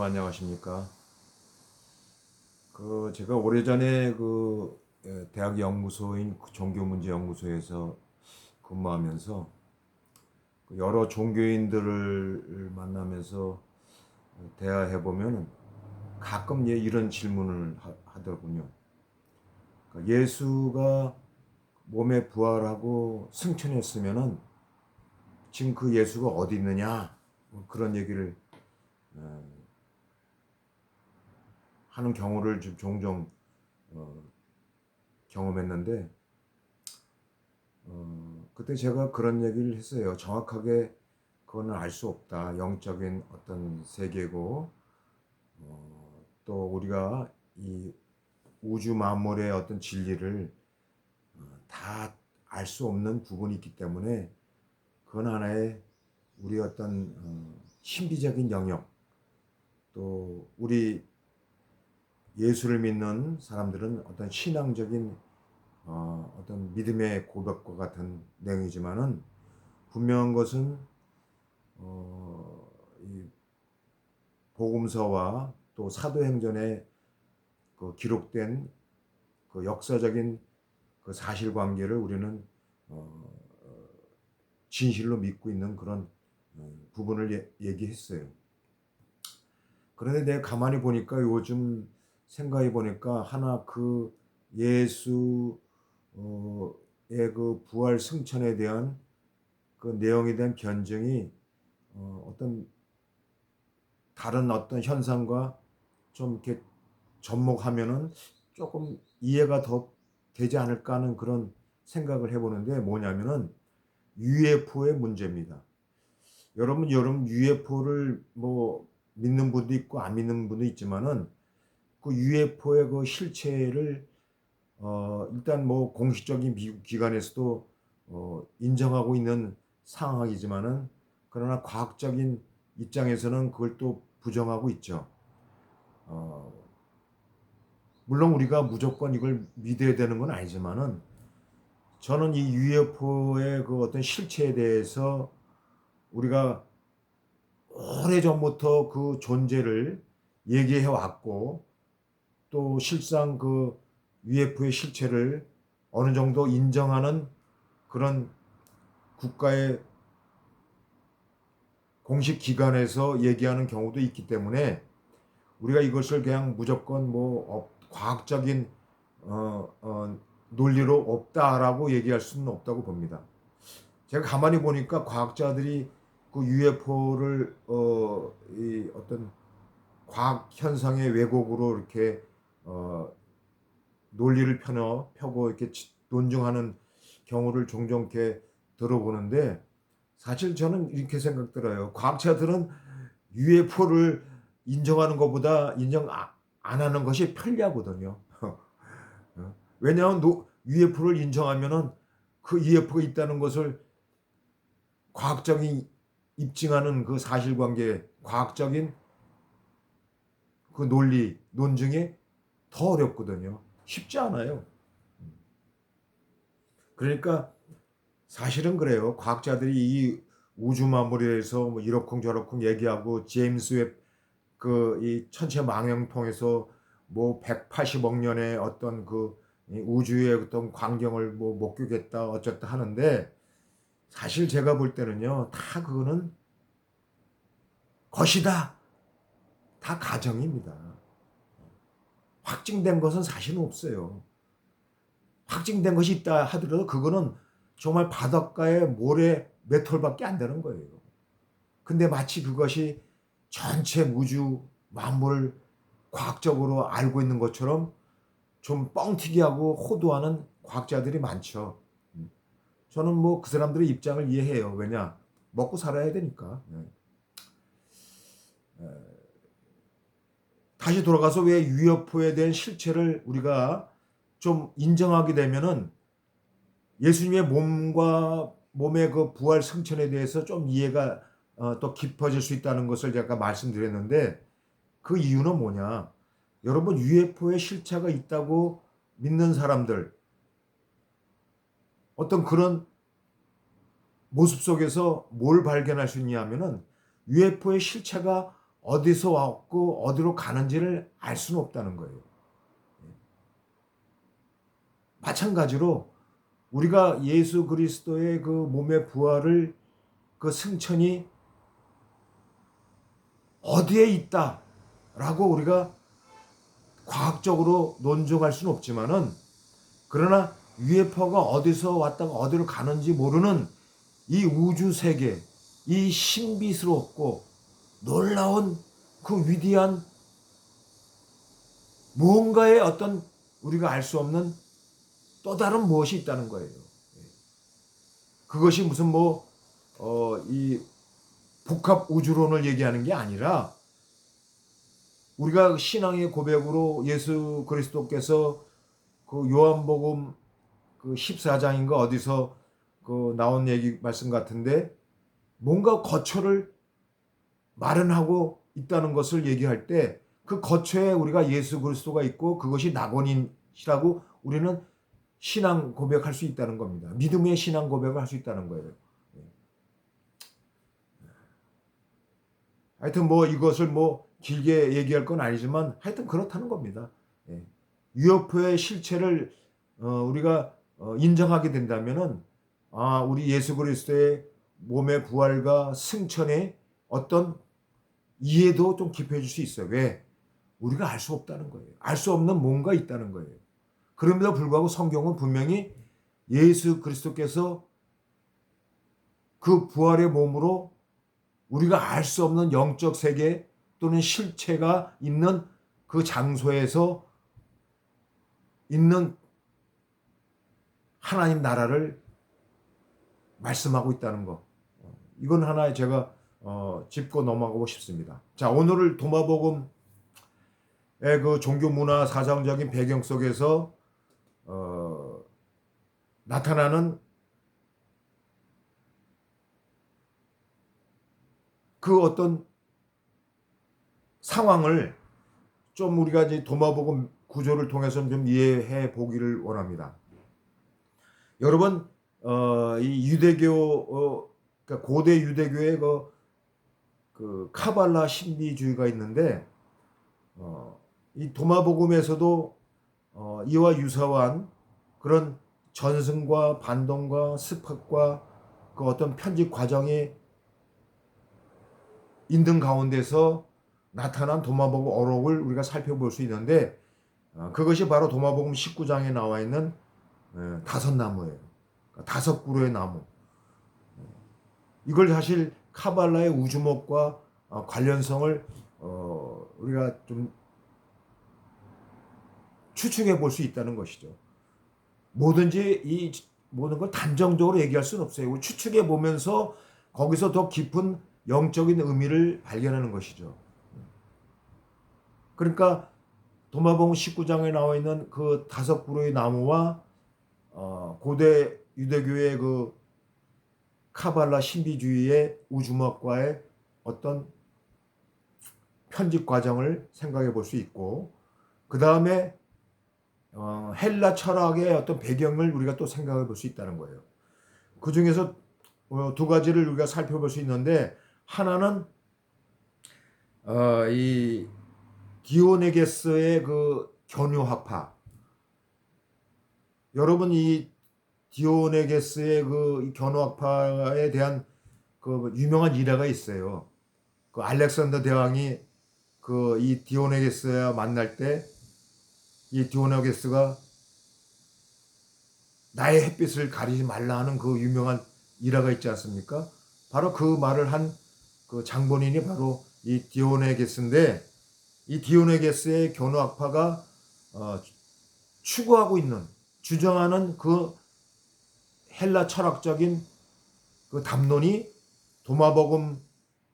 여러분 안녕하십니까? 제가 오래전에 대학 연구소인 종교문제연구소에서 근무하면서 여러 종교인들을 만나면서 대화해 보면 가끔 이런 질문을 하더군요. 그러니까 예수가 몸에 부활하고 승천했으면은 지금 그 예수가 어디 있느냐? 뭐 그런 얘기를 하는 경우를 좀 종종 어, 경험했는데 그때 제가 그런 얘기를 했어요. 정확하게 그거는 알 수 없다. 영적인 어떤 세계고 또 우리가 이 우주 만물의 어떤 진리를 다 알 수 없는 부분이 있기 때문에 그건 하나의 우리 어떤 신비적인 영역 또 우리 예수를 믿는 사람들은 어떤 신앙적인 어떤 믿음의 고백과 같은 내용이지만은 분명한 것은 이 복음서와 또 사도행전에 기록된 그 역사적인 그 사실관계를 우리는 어, 진실로 믿고 있는 그런 부분을 얘기했어요. 그런데 내가 가만히 보니까 요즘 생각해 보니까 하나 그 예수의 그 부활 승천에 대한 그 내용에 대한 변증이 어떤 다른 어떤 현상과 좀 이렇게 접목하면은 조금 이해가 더 되지 않을까 하는 그런 생각을 해보는데 뭐냐면은 UFO의 문제입니다. 여러분 UFO를 뭐 믿는 분도 있고 안 믿는 분도 있지만은 그 UFO의 그 실체를 일단 뭐 공식적인 미국 기관에서도 인정하고 있는 상황이지만은 그러나 과학적인 입장에서는 그걸 또 부정하고 있죠. 어, 물론 우리가 무조건 이걸 믿어야 되는 건 아니지만은 저는 이 UFO의 그 어떤 실체에 대해서 우리가 오래전부터 그 존재를 얘기해 왔고 또 실상 그 UFO의 실체를 어느 정도 인정하는 그런 국가의 공식 기관에서 얘기하는 경우도 있기 때문에 우리가 이것을 그냥 무조건 과학적인 논리로 없다라고 얘기할 수는 없다고 봅니다. 제가 가만히 보니까 과학자들이 그 UFO를 이 어떤 과학 현상의 왜곡으로 이렇게 어, 논리를 펴고 이렇게 논증하는 경우를 종종 이렇게 들어보는데 사실 저는 이렇게 생각 들어요. 과학자들은 UFO를 인정하는 것보다 안 하는 것이 편리하거든요. 왜냐하면 UFO를 인정하면은 그 UFO가 있다는 것을 과학적인 입증하는 그 사실관계, 과학적인 그 논리, 논증이 더 어렵거든요. 쉽지 않아요. 그러니까 사실은 그래요. 과학자들이 이 우주 만물에서 뭐 이러쿵저러쿵 얘기하고 제임스 웹 그 이 천체 망원통해서 뭐 180억 년의 어떤 그 우주의 어떤 광경을 뭐 목격했다 어쨌다 하는데 사실 제가 볼 때는요 다 그거는 것이다 다 가정입니다. 확증된 것은 사실은 없어요. 확증된 것이 있다 하더라도 그거는 정말 바닷가의 모래 메털밖에 안 되는 거예요. 근데 마치 그것이 전체 우주 만물을 과학적으로 알고 있는 것처럼 좀 뻥튀기하고 호도하는 과학자들이 많죠. 저는 뭐 그 사람들의 입장을 이해해요. 왜냐? 먹고 살아야 되니까. 다시 돌아가서 왜 UFO에 대한 실체를 우리가 좀 인정하게 되면은 예수님의 몸과 몸의 그 부활 승천에 대해서 좀 이해가 또 깊어질 수 있다는 것을 제가 말씀드렸는데 그 이유는 뭐냐? 여러분 UFO의 실체가 있다고 믿는 사람들 어떤 그런 모습 속에서 뭘 발견할 수 있냐 하면은 UFO의 실체가 어디서 왔고 어디로 가는지를 알 수는 없다는 거예요. 마찬가지로 우리가 예수 그리스도의 그 몸의 부활을 그 승천이 어디에 있다라고 우리가 과학적으로 논증할 수는 없지만은, 그러나 UFO가 어디서 왔다가 어디로 가는지 모르는 이 우주 세계, 이 신비스럽고 놀라운 그 위대한 무언가의 어떤 우리가 알 수 없는 또 다른 무엇이 있다는 거예요. 그것이 무슨 이 복합 우주론을 얘기하는 게 아니라, 우리가 신앙의 고백으로 예수 그리스도께서 그 요한복음 그 14장인가 어디서 그 나온 얘기 말씀 같은데, 뭔가 거처를 마련하고 있다는 것을 얘기할 때 그 거처에 우리가 예수 그리스도가 있고 그것이 낙원이라고 우리는 신앙 고백할 수 있다는 겁니다. 믿음의 신앙 고백을 할 수 있다는 거예요. 하여튼 이것을 길게 얘기할 건 아니지만 하여튼 그렇다는 겁니다. UFO의 실체를 우리가 인정하게 된다면은, 우리 예수 그리스도의 몸의 부활과 승천의 어떤 이해도 좀 깊어질 수 있어요. 왜? 우리가 알 수 없다는 거예요. 알 수 없는 뭔가 있다는 거예요. 그럼에도 불구하고 성경은 분명히 예수 그리스도께서 그 부활의 몸으로 우리가 알 수 없는 영적 세계 또는 실체가 있는 그 장소에서 있는 하나님 나라를 말씀하고 있다는 거. 이건 하나의 제가 짚고 넘어가고 싶습니다. 자, 오늘을 도마복음의 그 종교 문화 사상적인 배경 속에서 나타나는 그 어떤 상황을 좀 우리가 이제 도마복음 구조를 통해서 좀 이해해 보기를 원합니다. 여러분, 이 유대교, 그러니까 고대 유대교의 그 카발라 신비주의가 있는데, 이 도마복음에서도 이와 유사한 그런 전승과 반동과 습학과 그 어떤 편집 과정이 있는 가운데서 나타난 도마복음 어록을 우리가 살펴볼 수 있는데, 그것이 바로 도마복음 19장에 나와 있는 다섯 나무예요. 다섯 그루의 나무. 이걸 사실 카발라의 우주목과 관련성을 우리가 좀 추측해 볼 수 있다는 것이죠. 뭐든지 이 모든 걸 단정적으로 얘기할 수는 없어요. 추측해 보면서 거기서 더 깊은 영적인 의미를 발견하는 것이죠. 그러니까 도마복음 19장에 나와 있는 그 다섯 그루의 나무와 고대 유대교의 그 카발라 신비주의의 우주목과의 어떤 편집 과정을 생각해 볼 수 있고, 그 다음에 헬라 철학의 어떤 배경을 우리가 또 생각해 볼 수 있다는 거예요. 그 중에서 두 가지를 우리가 살펴볼 수 있는데, 하나는 이 디오네게스의 그 견유학파. 여러분, 이 디오네게스의 그 견유학파에 대한 그 유명한 일화가 있어요. 그 알렉산더 대왕이 그 이 디오네게스와 만날 때 이 디오네게스가 나의 햇빛을 가리지 말라 하는 그 유명한 일화가 있지 않습니까? 바로 그 말을 한 그 장본인이 바로 이 디오네게스인데, 이 디오네게스의 견우학파가 추구하고 있는, 주장하는 그 헬라 철학적인 그 담론이 도마복음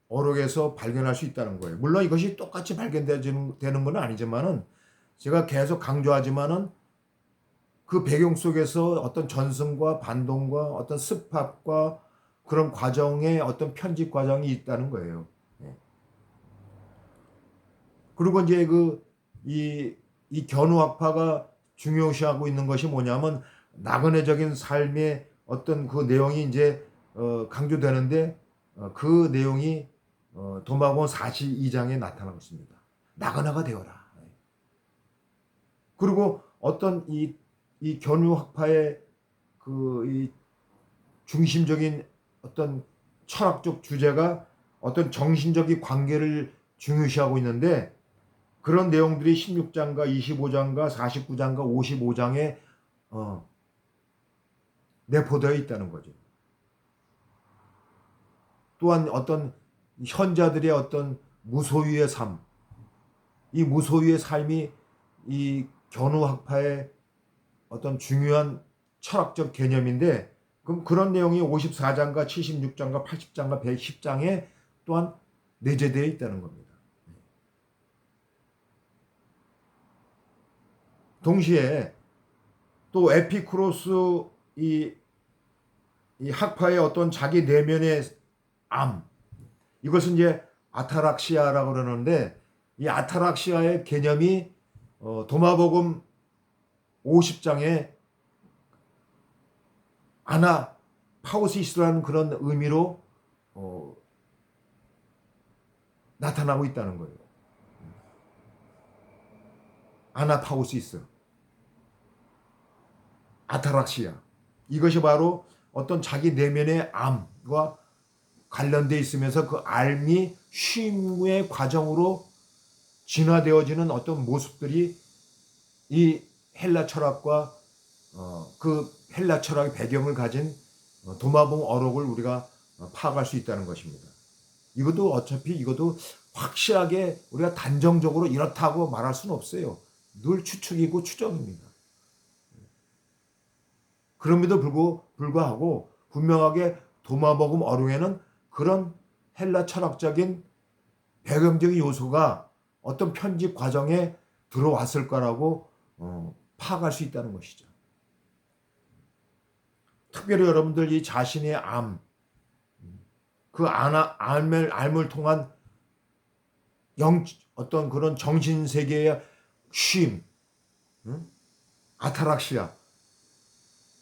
어록에서 발견할 수 있다는 거예요. 물론 이것이 똑같이 발견되는 건 아니지만은, 제가 계속 강조하지만은 그 배경 속에서 어떤 전승과 반동과 어떤 습합과 그런 과정의 어떤 편집 과정이 있다는 거예요. 그리고 이제 이 견우학파가 중요시하고 있는 것이 뭐냐면, 나그네적인 삶의 어떤 그 내용이 이제 강조되는데, 그 내용이 도마복음 42장에 나타나고 있습니다. 나그네가 되어라. 그리고 어떤 이 견우학파의 이 중심적인 어떤 철학적 주제가 어떤 정신적인 관계를 중요시하고 있는데, 그런 내용들이 16장과 25장과 49장과 55장에 내포되어 있다는 거죠. 또한 어떤 현자들의 어떤 무소유의 삶, 이 무소유의 삶이 이 견우학파의 어떤 중요한 철학적 개념인데, 그럼 그런 내용이 54장과 76장과 80장과 110장에 또한 내재되어 있다는 겁니다. 동시에 또 에피쿠로스 이 학파의 어떤 자기 내면의 암, 이것은 이제 아타락시아라고 그러는데, 이 아타락시아의 개념이 도마복음 50장에 아나파우시스라는 그런 의미로 나타나고 있다는 거예요. 아나파우시스, 아타락시아, 이것이 바로 어떤 자기 내면의 암과 관련되어 있으면서 그 암이 쉼의 과정으로 진화되어지는 어떤 모습들이 이 헬라 철학과 그 헬라 철학의 배경을 가진 도마복음 어록을 우리가 파악할 수 있다는 것입니다. 이것도 어차피 이것도 확실하게 우리가 단정적으로 이렇다고 말할 수는 없어요. 늘 추측이고 추정입니다. 그럼에도 불구하고 분명하게 도마복음 어록에는 그런 헬라 철학적인 배경적인 요소가 어떤 편집 과정에 들어왔을 거라고 파악할 수 있다는 것이죠. 특별히 여러분들 이 자신의 암, 그 암을 통한 어떤 그런 정신 세계의 쉼, 아타락시아,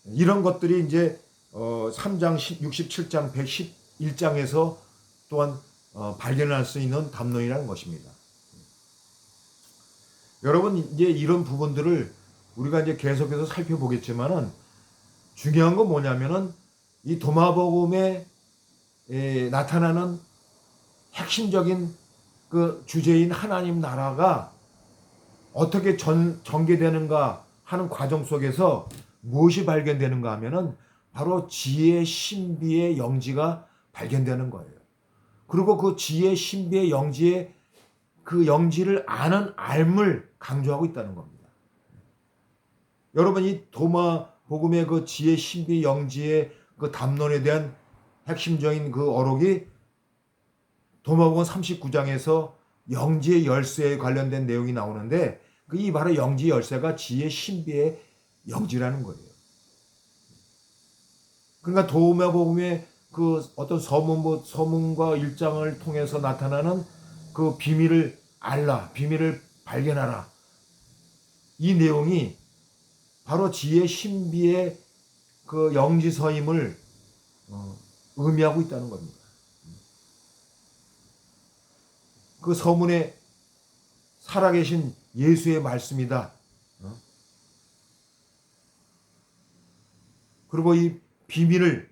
이런 것들이 이제 3장 67장 111장에서 또한 발견할 수 있는 담론이라는 것입니다. 여러분, 이제 이런 부분들을 우리가 이제 계속해서 살펴보겠지만은, 중요한 건 뭐냐면은 이 도마복음에 나타나는 핵심적인 그 주제인 하나님 나라가 어떻게 전개되는가 하는 과정 속에서 무엇이 발견되는가 하면은 바로 지혜 신비의 영지가 발견되는 거예요. 그리고 그 지혜 신비의 영지의 그 영지를 아는 알을 강조하고 있다는 겁니다. 여러분, 이 도마복음의 그 지혜 신비 영지의 그 담론에 대한 핵심적인 그 어록이 도마복음 39장에서 영지의 열쇠에 관련된 내용이 나오는데, 이 바로 영지 열쇠가 지혜 신비의 영지라는 거예요. 그러니까 도마복음의 그 어떤 서문과 일장을 통해서 나타나는 그 비밀을 알라, 비밀을 발견하라, 이 내용이 바로 지혜 신비의 그 영지서임을 의미하고 있다는 겁니다. 그 서문에 살아계신 예수의 말씀이다. 그리고 이 비밀을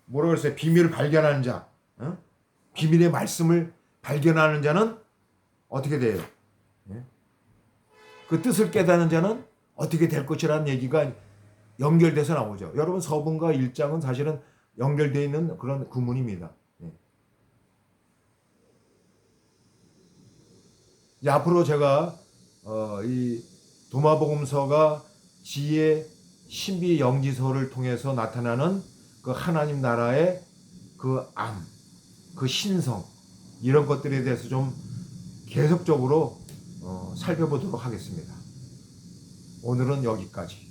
뭐라고 했어요? 비밀을 발견하는 자, 비밀의 말씀을 발견하는 자는 어떻게 돼요? 그 뜻을 깨닫는 자는 어떻게 될 것이라는 얘기가 연결돼서 나오죠. 여러분, 서문과 1장은 사실은 연결되어 있는 그런 구문입니다. 이제 앞으로 제가 이 도마복음서가 지혜 신비 영지서를 통해서 나타나는 그 하나님 나라의 그 암, 그 신성, 이런 것들에 대해서 좀 계속적으로 살펴보도록 하겠습니다. 오늘은 여기까지.